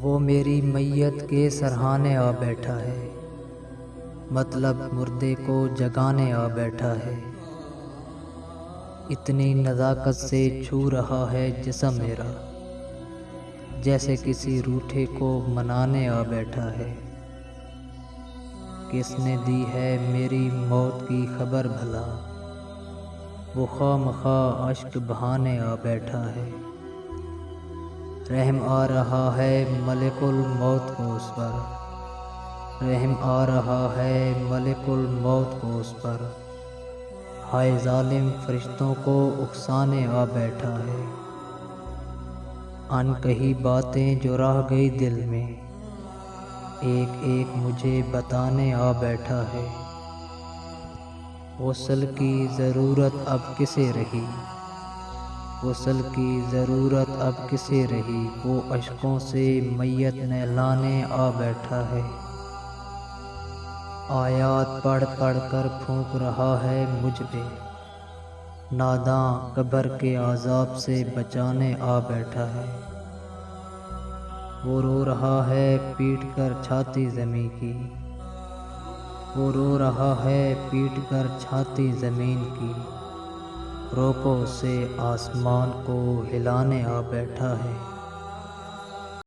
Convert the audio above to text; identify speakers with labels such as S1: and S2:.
S1: وہ میری میت کے سرہانے آ بیٹھا ہے، مطلب مردے کو جگانے آ بیٹھا ہے۔ اتنی نزاکت سے چھو رہا ہے جسم میرا، جیسے کسی روٹھے کو منانے آ بیٹھا ہے۔ کس نے دی ہے میری موت کی خبر بھلا، وہ خواہ مخواہ اشک بہانے آ بیٹھا ہے۔ رحم آ رہا ہے ملک الموت کو اس پر، رحم آ رہا ہے ملک الموت کو اس پر۔ ہائے ظالم فرشتوں کو اکسانے آ بیٹھا ہے۔ ان کہی باتیں جو رہ گئی دل میں، ایک ایک مجھے بتانے آ بیٹھا ہے۔ غسل کی ضرورت اب کسے رہی، غسل کی ضرورت اب کسے رہی، وہ اشکوں سے میت نہلانے آ بیٹھا ہے۔ آیات پڑھ پڑھ کر پھونک رہا ہے مجھ پہ، ناداں قبر کے عذاب سے بچانے آ بیٹھا ہے۔ وہ رو رہا ہے پیٹ کر چھاتی زمیں کی، وہ رو رہا ہے پیٹ کر چھاتی زمین کی، روکو اسے آسمان کو ہلانے آ بیٹھا ہے۔